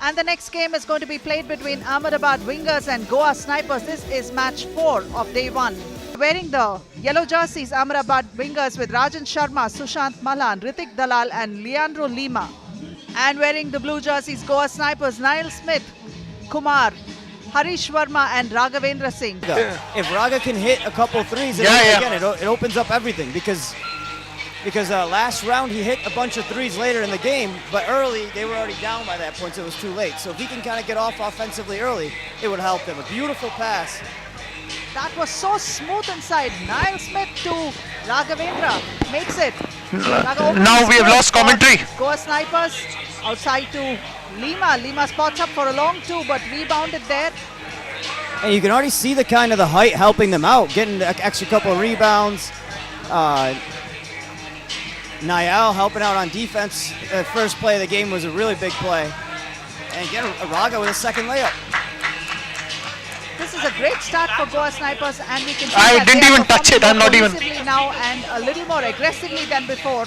And the next game is going to be played between Ahmedabad Wingers and Goa Snipers. This is match 4 of day 1. Wearing the yellow jerseys, Ahmedabad Wingers with Rajan Sharma, Sushant Malan, Ritik Dalal and Leandro Lima. And wearing the blue jerseys, Goa Snipers, Niall Smith, Kumar, Harish Verma and Raghavendra Singh. If Raga can hit a couple threes, again, it opens up everything because last round he hit a bunch of threes later in the game, but early they were already down by that point, so it was too late. So if he can kind of get off offensively early, it would help them. A beautiful pass. That was so smooth inside. Niall Smith to Raghavendra makes it. Now we have lost commentary. Goa Snipers outside to Lima. Lima spots up for a long 2 but rebounded there. And you can already see the height helping them out, getting an extra couple of rebounds. Niall helping out on defense. The first play of the game was a really big play. And again, Raga with a second layup. This is a great start for Goa Snipers, and we can see I that didn't they are even touch it. I'm not even. Now and a little more aggressively than before.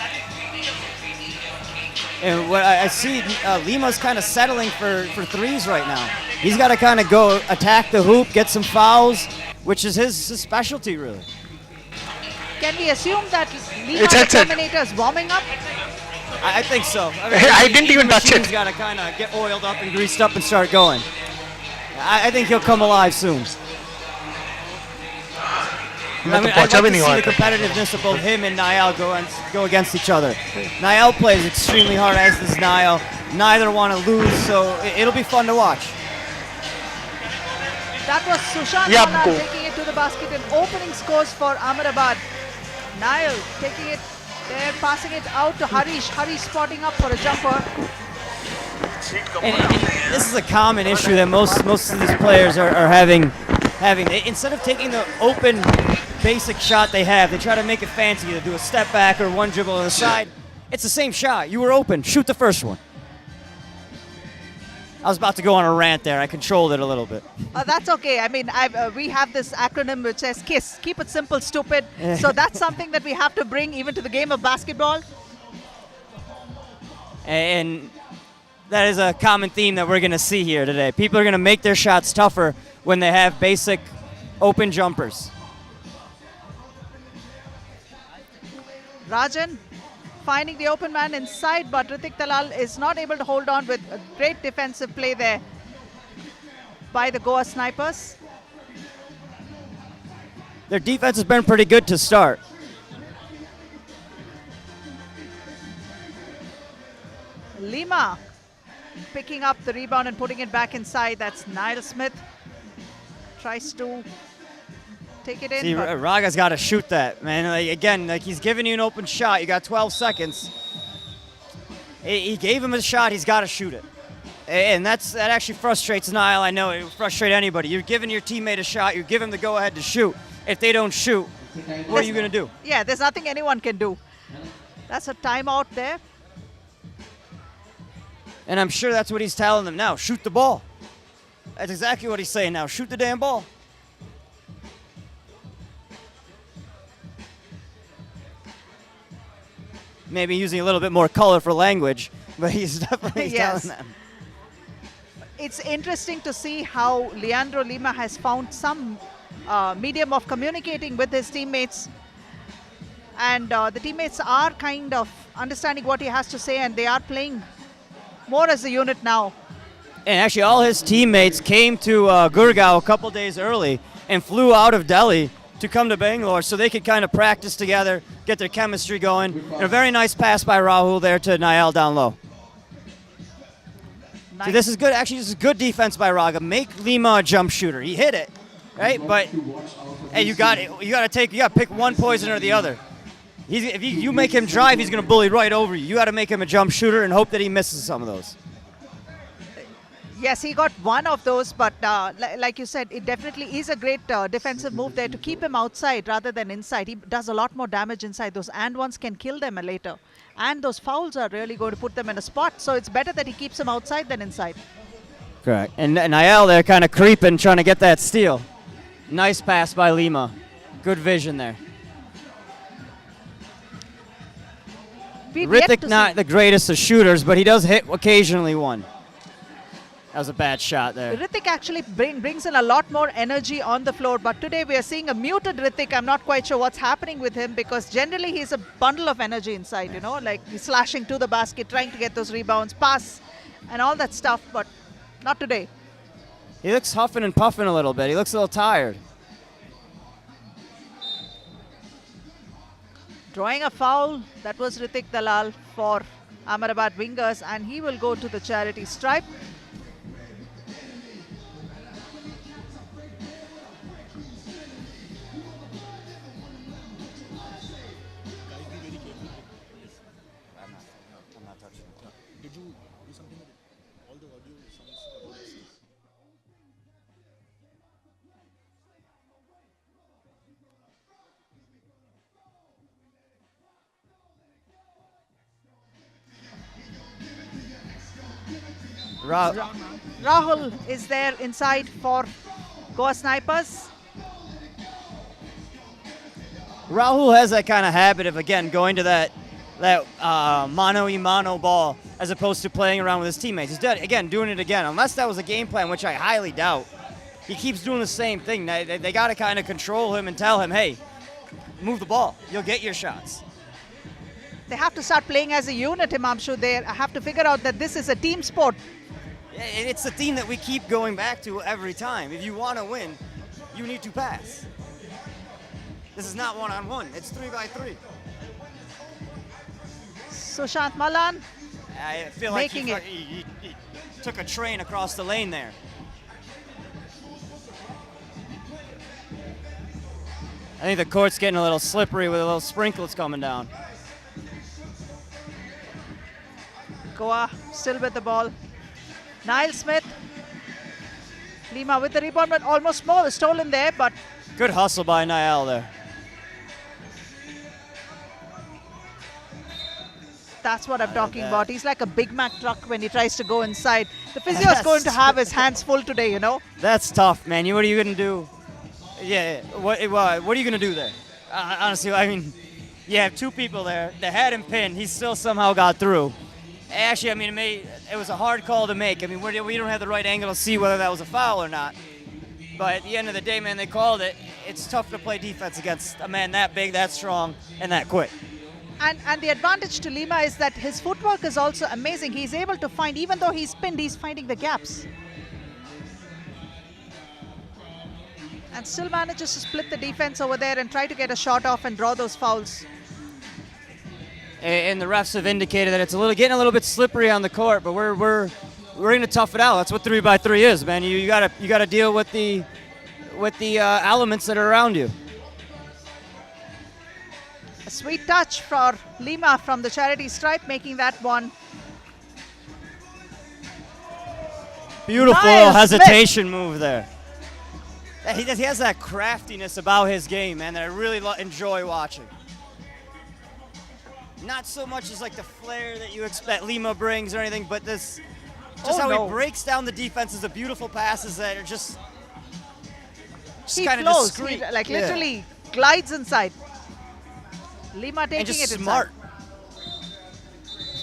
And what I see, Lima's kind of settling for threes right now. He's got to kind of go attack the hoop, get some fouls, which is his specialty, really. Can we assume that Lima the Terminator is warming up? I think so. I didn't even touch it. He's got to kind of get oiled up and greased up and start going. I think he'll come alive soon. I'd like to see the competitiveness of both him and Niall go against each other. Niall plays extremely hard, as does Niall. Neither want to lose, so it'll be fun to watch. That was Sushant Malan taking it to the basket and opening scores for Ahmedabad. Niall taking it there, passing it out to Harish. Harish spotting up for a jumper. And this is a common issue that most of these players are having. Instead of taking the open basic shot they have, they try to make it fancy, either do a step back or one dribble on the side. It's the same shot. You were open. Shoot the first one. I was about to go on a rant there. I controlled it a little bit. That's okay. I mean, we have this acronym which says KISS. Keep it simple, stupid. So that's something that we have to bring even to the game of basketball. And that is a common theme that we're going to see here today. People are going to make their shots tougher when they have basic open jumpers. Rajan finding the open man inside, but Ritik Dalal is not able to hold on with a great defensive play there by the Goa Snipers. Their defense has been pretty good to start. Lima picking up the rebound and putting it back inside. That's Niall Smith. Tries to take it in. See, Raga's got to shoot that, man. Again, he's giving you an open shot. You got 12 seconds. He gave him a shot. He's got to shoot it. And that actually frustrates Niall. I know it would frustrate anybody. You're giving your teammate a shot. You give him the go-ahead to shoot. If they don't shoot, what are you going to do? Yeah, there's nothing anyone can do. That's a timeout there. And I'm sure that's what he's telling them now. Shoot the ball. That's exactly what he's saying now. Shoot the damn ball. Maybe using a little bit more colorful language, but he's definitely telling them. It's interesting to see how Leandro Lima has found some medium of communicating with his teammates. And the teammates are kind of understanding what he has to say, and they are playing more as a unit now. And actually all his teammates came to Gurgaon a couple days early and flew out of Delhi to come to Bangalore so they could kind of practice together, get their chemistry going. And a very nice pass by Rahul there to Niall down low. Nice. So this is good. Actually, this is good defense by Raga. Make Lima a jump shooter. He hit it, right? But hey, you got to pick one poison or the other. If you make him drive, he's going to bully right over you. You got to make him a jump shooter and hope that he misses some of those. Yes, he got one of those, but like you said, it definitely is a great defensive move there to keep him outside rather than inside. He does a lot more damage inside. Those and ones can kill them later. And those fouls are really going to put them in a spot. So it's better that he keeps him outside than inside. Correct. And Niall there kind of creeping, trying to get that steal. Nice pass by Lima. Good vision there. Ritik not the greatest of shooters, but he does hit occasionally one. That was a bad shot there. Ritik actually brings in a lot more energy on the floor, but today we are seeing a muted Ritik. I'm not quite sure what's happening with him because generally he's a bundle of energy inside, you know, like he's slashing to the basket, trying to get those rebounds, pass, and all that stuff, but not today. He looks huffing and puffing a little bit. He looks a little tired. Drawing a foul, that was Ritik Dalal for Ahmedabad Wingers, and he will go to the charity stripe. Rahul is there inside for Goa Snipers. Rahul has that kind of habit of, again, going to that mano-y-mano ball as opposed to playing around with his teammates. He's doing it again. Unless that was a game plan, which I highly doubt. He keeps doing the same thing. They got to kind of control him and tell him, hey, move the ball. You'll get your shots. They have to start playing as a unit, Himanshu. They have to figure out that this is a team sport. It's the theme that we keep going back to every time. If you want to win, you need to pass. This is not one-on-one. It's 3-by-3. Sushant Malan. I feel like he took a train across the lane there. I think the court's getting a little slippery with a little sprinkles coming down. Goa still with the ball. Niall Smith. Lima with the rebound, but almost stolen there, but good hustle by Niall there. that's what I'm talking about. He's like a Big Mac truck when he tries to go inside. The physio is going to have his hands full today, you know. That's tough, man. What are you going to do? Yeah, what are you going to do there? Honestly, I mean, you have two people there. They had him pinned. He still somehow got through. Actually, I mean, it was a hard call to make. I mean, we don't have the right angle to see whether that was a foul or not. But at the end of the day, man, they called it. It's tough to play defense against a man that big, that strong, and that quick. And the advantage to Lima is that his footwork is also amazing. He's able to find, even though he's pinned, he's finding the gaps. And still manages to split the defense over there and try to get a shot off and draw those fouls. And the refs have indicated that it's getting a little bit slippery on the court, but we're going to tough it out. That's what 3x3 is, man. You gotta deal with the elements that are around you. A sweet touch for Lima from the charity stripe, making that one. Beautiful little hesitation move there. He has that craftiness about his game, man, that I really enjoy watching. Not so much as like the flair that you expect Lima brings or anything, but this, just how he breaks down the defenses, the beautiful passes that are just kind of discreet. He literally glides inside. Lima taking and just it smart.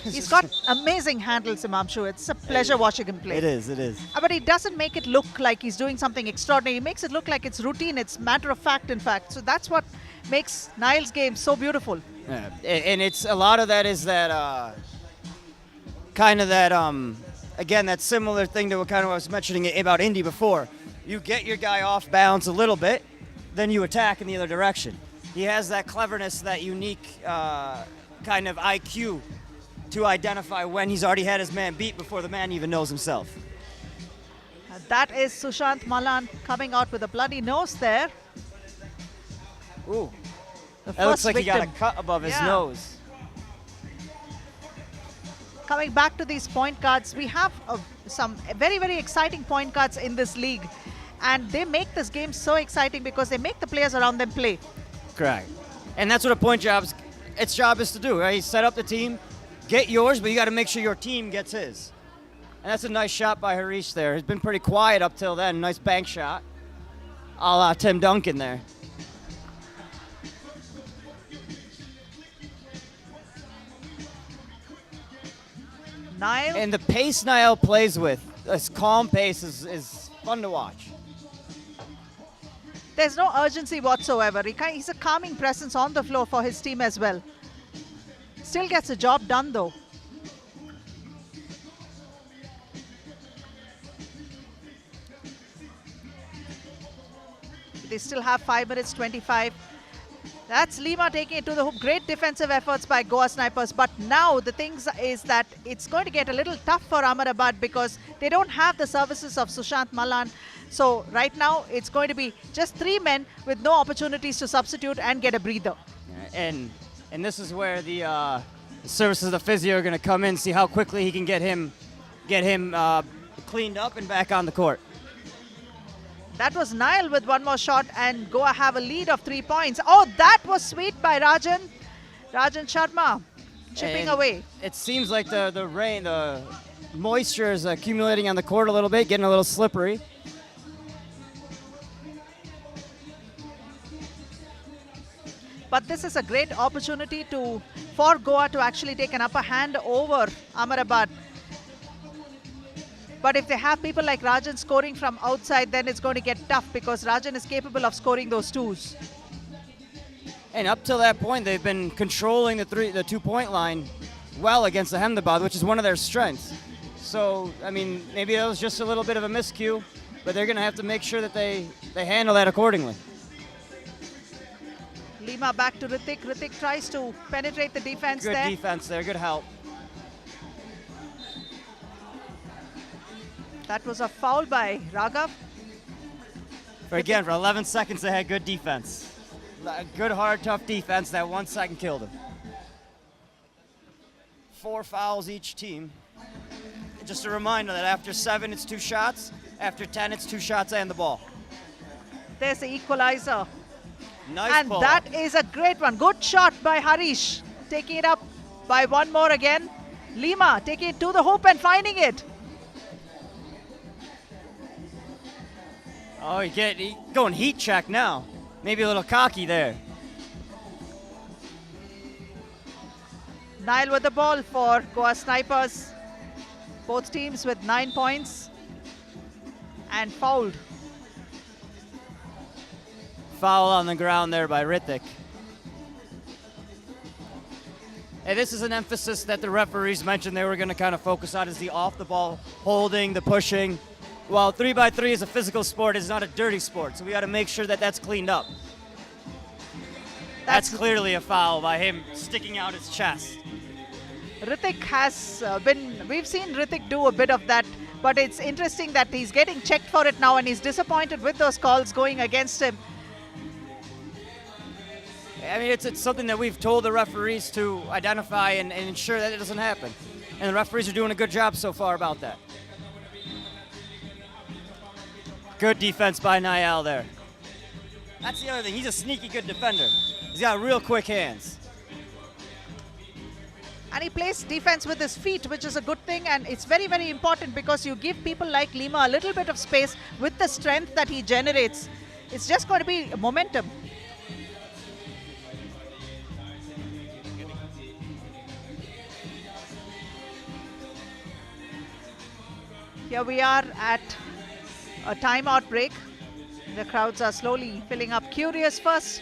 He's got amazing handles, Himanshu. It's a pleasure watching him play. It is. But he doesn't make it look like he's doing something extraordinary. He makes it look like it's routine. It's matter of fact, in fact. So that's what makes Niall's game so beautiful. Yeah. And it's a lot of that is that again, that similar thing to what kind of I was mentioning about Indy before. You get your guy off balance a little bit, then you attack in the other direction. He has that cleverness, that unique kind of IQ to identify when he's already had his man beat before the man even knows himself. And that is Sushant Malan coming out with a bloody nose there. Ooh. That looks like he got a cut above his nose. Coming back to these point guards, we have some very, very exciting point guards in this league. And they make this game so exciting because they make the players around them play. Correct. And that's what a point its job is to do, right? You set up the team, get yours, but you got to make sure your team gets his. And that's a nice shot by Harish there. He's been pretty quiet up till then. Nice bank shot. A la Tim Duncan there. Niall. And the pace Niall plays with This calm pace is fun to watch. There's no urgency whatsoever. He's a calming presence on the floor for his team as well. Still gets the job done though. They still have 5 minutes 25. That's Lima taking it to the hoop. Great defensive efforts by Goa Snipers. But now the thing is that it's going to get a little tough for Ahmedabad because they don't have the services of Sushant Malan. So right now it's going to be just 3 men with no opportunities to substitute and get a breather. And this is where the services of the physio are going to come in, see how quickly he can get him cleaned up and back on the court. That was Nile with one more shot, and Goa have a lead of 3 points. Oh, that was sweet by Rajan Sharma, chipping away. It seems like the rain, the moisture is accumulating on the court a little bit, getting a little slippery. But this is a great opportunity for Goa to actually take an upper hand over Ahmedabad. But if they have people like Rajan scoring from outside, then it's going to get tough because Rajan is capable of scoring those twos. And up till that point, they've been controlling the 2-point line well against Ahmedabad, which is one of their strengths. So, I mean, maybe that was just a little bit of a miscue, but they're going to have to make sure that they handle that accordingly. Lima back to Ritik. Ritik tries to penetrate the defense there. Good defense there, good help. That was a foul by Raghav. Again, for 11 seconds, they had good defense. Good, hard, tough defense. That 1 second killed them. 4 fouls each team. Just a reminder that after 7, it's 2 shots. After 10, it's 2 shots and the ball. There's the equalizer. Nice and pull. That is a great one. Good shot by Harish. Taking it up by one more again. Lima taking it to the hoop and finding it. Oh, he going heat check now. Maybe a little cocky there. Nile with the ball for Goa Snipers. Both teams with 9 points. And fouled. Foul on the ground there by Ritik. And this is an emphasis that the referees mentioned they were going to kind of focus on, is the off-the-ball holding, the pushing. While 3x3 is a physical sport, it's not a dirty sport, so we got to make sure that that's cleaned up. That's clearly a foul by him sticking out his chest. Ritik has we've seen Ritik do a bit of that, but it's interesting that he's getting checked for it now and he's disappointed with those calls going against him. I mean, it's something that we've told the referees to identify and ensure that it doesn't happen. And the referees are doing a good job so far about that. Good defense by Niall there. That's the other thing. He's a sneaky good defender. He's got real quick hands. And he plays defense with his feet, which is a good thing. And it's very, very important because you give people like Lima a little bit of space with the strength that he generates. It's just going to be momentum. Here we are at a timeout break. The crowds are slowly filling up. Curious first.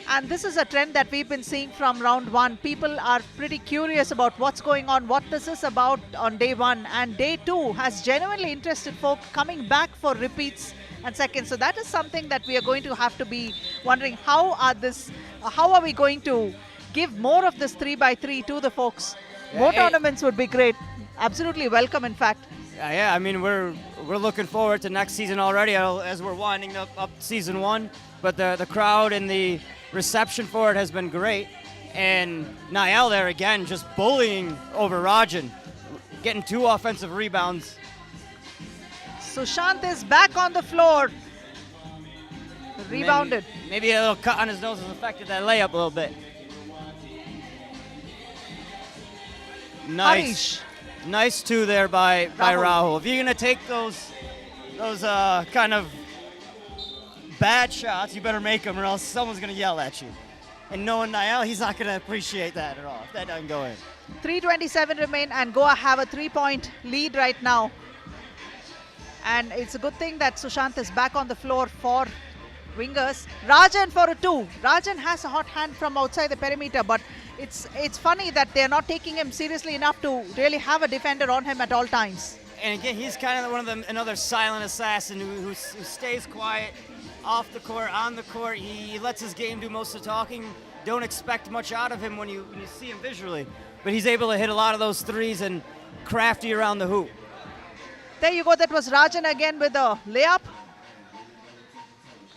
And this is a trend that we've been seeing from round 1. People are pretty curious about what's going on, what this is about on day 1. And day 2 has genuinely interested folk coming back for repeats and seconds. So that is something that we are going to have to be wondering, how are we going to give more of this 3x3 to the folks? More tournaments would be great. Absolutely welcome, in fact. Yeah, I mean, we're looking forward to next season already as we're winding up season 1. But the crowd and the reception for it has been great. And Niall there again, just bullying over Rajan, getting 2 offensive rebounds. Sushant is back on the floor. Rebounded. Maybe a little cut on his nose has affected that layup a little bit. Nice. Nice 2 there by Rahul. If you're going to take those kind of bad shots, you better make them or else someone's going to yell at you. And knowing Niall, he's not going to appreciate that at all if that doesn't go in. 3:27 remain and Goa have a 3-point lead right now. And it's a good thing that Sushant is back on the floor for Wingers. Rajan for a 2. Rajan has a hot hand from outside the perimeter, but it's funny that they're not taking him seriously enough to really have a defender on him at all times. And again, he's kind of one of them, another silent assassin who stays quiet off the court, on the court. He lets his game do most of the talking. Don't expect much out of him when you see him visually. But he's able to hit a lot of those threes and crafty around the hoop. There you go. That was Rajan again with a layup.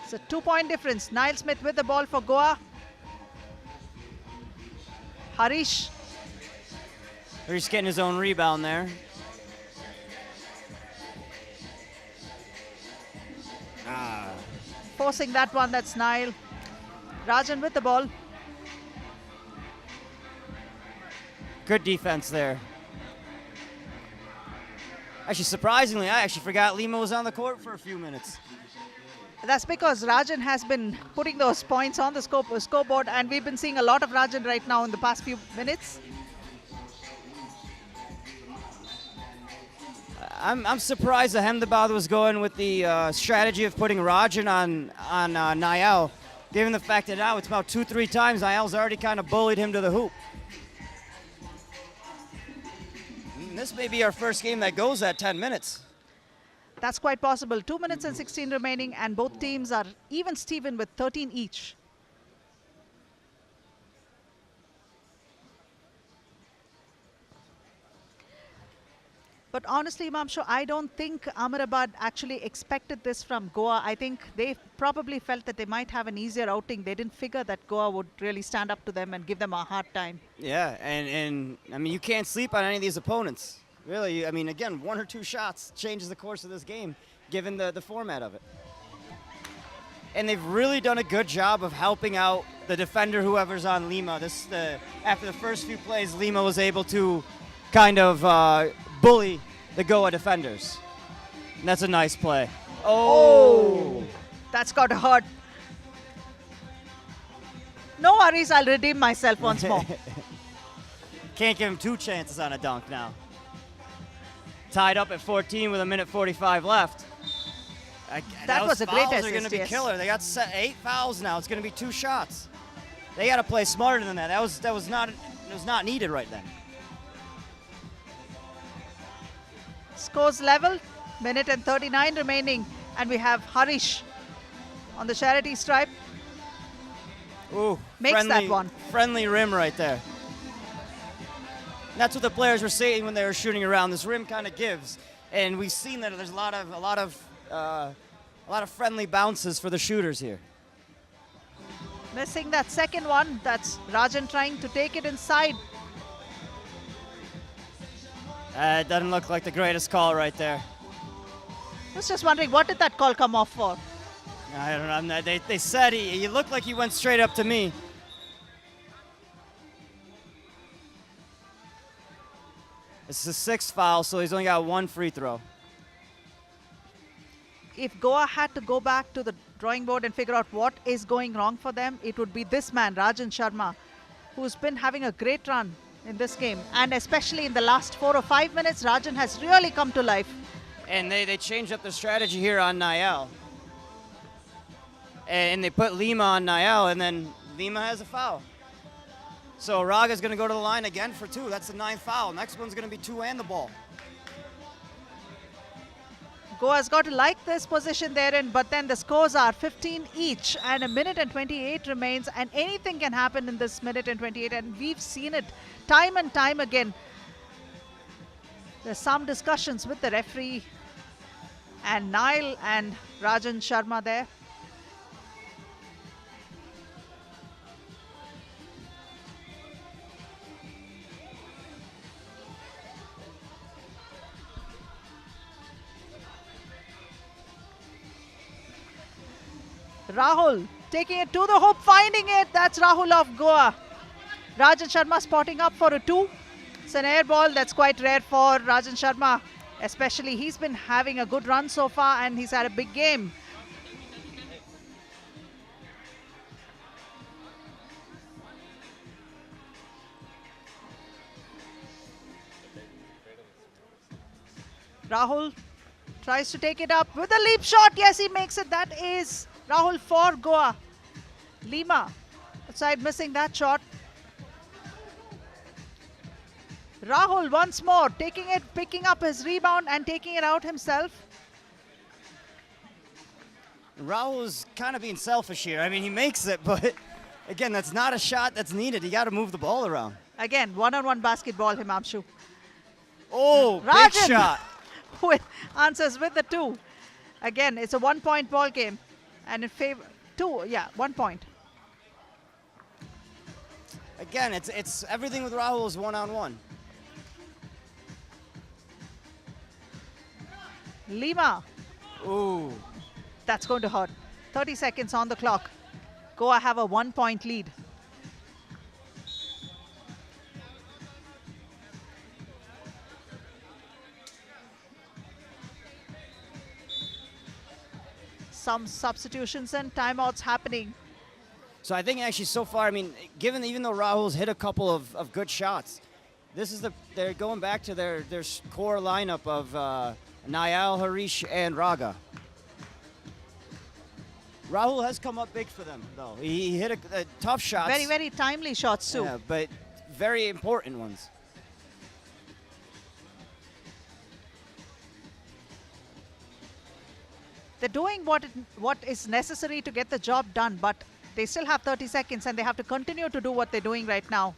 It's a 2-point difference. Niall Smith with the ball for Goa. Harish. He's getting his own rebound there. Forcing that one, that's Niall. Rajan with the ball. Good defense there. Actually, surprisingly, I actually forgot Lima was on the court for a few minutes. That's because Rajan has been putting those points on the scoreboard, and we've been seeing a lot of Rajan right now in the past few minutes. I'm surprised Ahmedabad was going with the strategy of putting Rajan on Niall, given the fact that now it's about 2-3 times Niall's already kind of bullied him to the hoop. And this may be our first game that goes at 10 minutes. That's quite possible. 2 minutes and 16 remaining, and both teams are even Steven with 13 each. But honestly, Mamsho, I don't think Ahmedabad actually expected this from Goa. I think they probably felt that they might have an easier outing. They didn't figure that Goa would really stand up to them and give them a hard time. Yeah, and I mean, you can't sleep on any of these opponents. Really, I mean, again, 1 or 2 shots changes the course of this game, given the format of it. And they've really done a good job of helping out the defender, whoever's on Lima. After the first few plays, Lima was able to kind of bully the Goa defenders. And that's a nice play. Oh, that's got to hurt. No worries, I'll redeem myself once more. Can't give him 2 chances on a dunk now. Tied up at 14 with 1:45 left. That was a great assist. They're going to be yes. killer. They got 8 fouls now. It's going to be 2 shots. They got to play smarter than that. That was not needed right then. Scores level, minute and 39 remaining, and we have Harish on the charity stripe. Ooh, Makes that one. Friendly rim right there. That's what the players were saying when they were shooting around. This rim kind of gives, and we've seen that there's a lot of friendly bounces for the shooters here. Missing that second one. That's Rajan trying to take it inside. It doesn't look like the greatest call right there. I was just wondering, what did that call come off for? I don't know. They said he looked like he went straight up to me. This is a 6th foul, so he's only got 1 free throw. If Goa had to go back to the drawing board and figure out what is going wrong for them, it would be this man, Rajan Sharma, who's been having a great run in this game. And especially in the last 4 or 5 minutes, Rajan has really come to life. And they changed up their strategy here on Niall. And they put Lima on Niall, and then Lima has a foul. So Raga's going to go to the line again for 2. That's the 9th foul. Next one's going to be 2 and the ball. Goa's got to like this position they're in, but then the scores are 15 each, and 1 minute and 28 remains, and anything can happen in this 1 minute and 28, and we've seen it time and time again. There's some discussions with the referee and Niall and Rajan Sharma there. Rahul taking it to the hoop, finding it. That's Rahul of Goa. Rajan Sharma spotting up for a 2. It's an air ball. That's quite rare for Rajan Sharma. Especially, he's been having a good run so far, and he's had a big game. Rahul Tries to take it up with a leap shot. Yes, he makes it. That is Rahul for Goa. Lima outside missing that shot. Rahul once more taking it, picking up his rebound and taking it out himself. Rahul's kind of being selfish here. I mean, he makes it, but again, that's not a shot that's needed. You got to move the ball around. Again, one-on-one basketball, Himanshu. Oh, big Rajan shot. with answers with the 2. Again, it's a 1-point ball game. And in favor, 1 point. Again, it's everything with Rahul is one-on-one. Lima, Ooh. that's going to hurt. 30 seconds on the clock. Goa have a 1-point lead. Some substitutions and timeouts happening. So I think actually so far, I mean, even though Rahul's hit a couple of good shots, they're going back to their core lineup of Nayal, Harish, and Raga. Rahul has come up big for them, though. He hit a tough shots. Very, very timely shots too. Yeah, but very important ones. They're doing what is necessary to get the job done, but they still have 30 seconds and they have to continue to do what they're doing right now.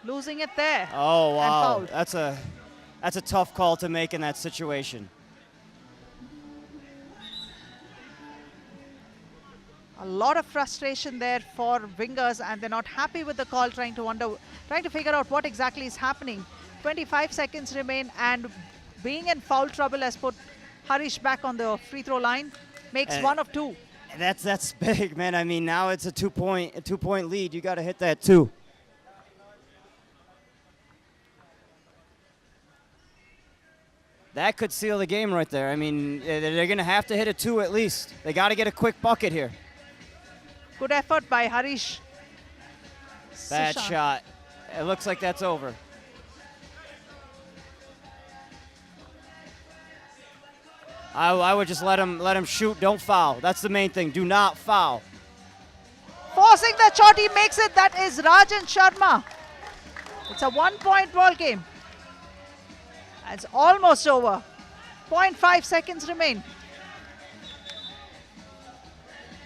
Losing it there. Oh, and wow. fouled. That's a tough call to make in that situation. A lot of frustration there for Wingers, and they're not happy with the call, trying to figure out what exactly is happening. 25 seconds remain, and being in foul trouble has put Harish back on the free throw line. Makes 1 of 2. That's big, man. I mean, now it's a two-point lead. You got to hit that 2. That could seal the game right there. I mean, they're going to have to hit a 2 at least. They got to get a quick bucket here. Good effort by Harish. Bad Sushant. shot. It looks like that's over. I would just let him shoot. Don't foul. That's the main thing. Do not foul. Forcing the shot, he makes it. That is Rajan Sharma. It's a 1-point ball game. It's almost over. 0.5 seconds remain.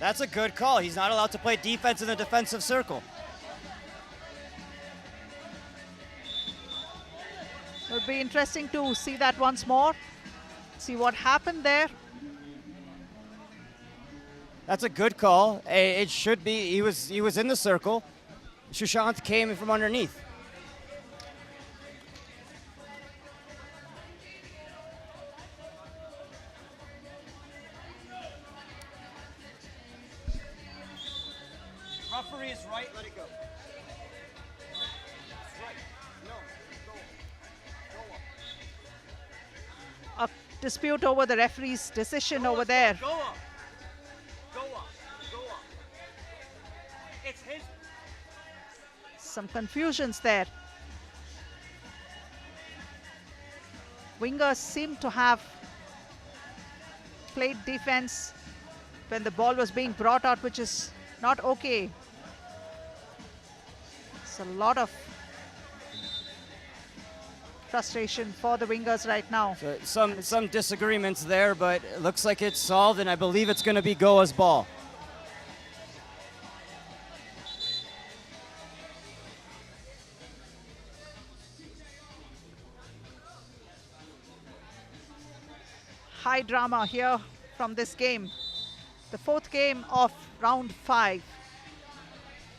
That's a good call. He's not allowed to play defense in the defensive circle. It would be interesting to see that once more. See what happened there. That's a good call. It should be. He was in the circle. Sushant came from underneath. Referee is right. Let it go. It's right. No. Go. A dispute over the referee's decision over there. Go up. It's his. Some confusions there. Wingers seem to have played defense when the ball was being brought out, which is not okay. It's a lot of frustration for the Wingers right now. So some disagreements there, but it looks like it's solved, and I believe it's going to be Goa's ball. High drama here from this game. The 4th game of round 5.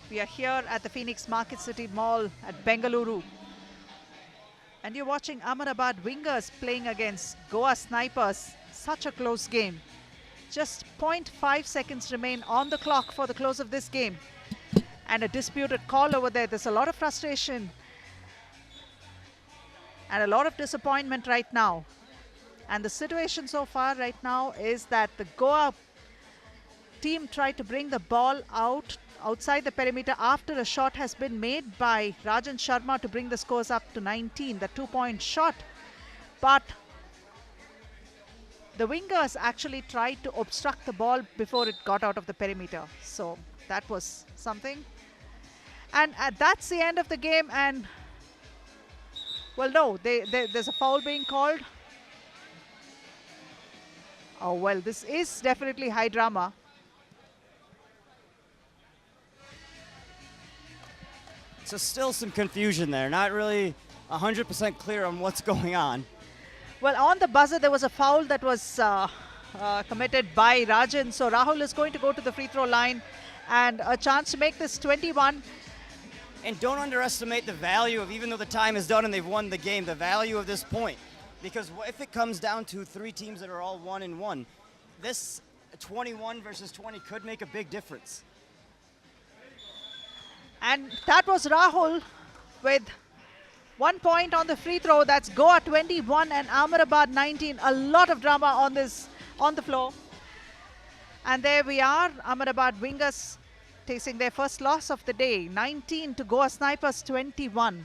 We are here at the Pheonix Marketcity Mall at Bangalore. And you're watching Ahmedabad Wingers playing against Goa Snipers. Such a close game. Just 0.5 seconds remain on the clock for the close of this game. And a disputed call over there. There's a lot of frustration and a lot of disappointment right now. And the situation so far right now is that the Goa team tried to bring the ball outside the perimeter after a shot has been made by Rajan Sharma to bring the scores up to 19, the 2-point shot. but the Wingers actually tried to obstruct the ball before it got out of the perimeter. So that was something. And that's the end of the game. And, well, no, there's a foul being called. Oh, well, this is definitely high drama. So still some confusion there. Not really 100% clear on what's going on. Well, on the buzzer, there was a foul that was committed by Rajan. So Rahul is going to go to the free throw line and a chance to make this 21. And don't underestimate the value of, even though the time is done and they've won the game, the value of this point. Because if it comes down to three teams that are all 1-1, this 21 versus 20 could make a big difference. And that was Rahul with 1 point on the free throw. That's Goa 21 and Ahmedabad 19. A lot of drama on the floor. And there we are, Ahmedabad Wingers tasting their first loss of the day, 19 to Goa Snipers 21.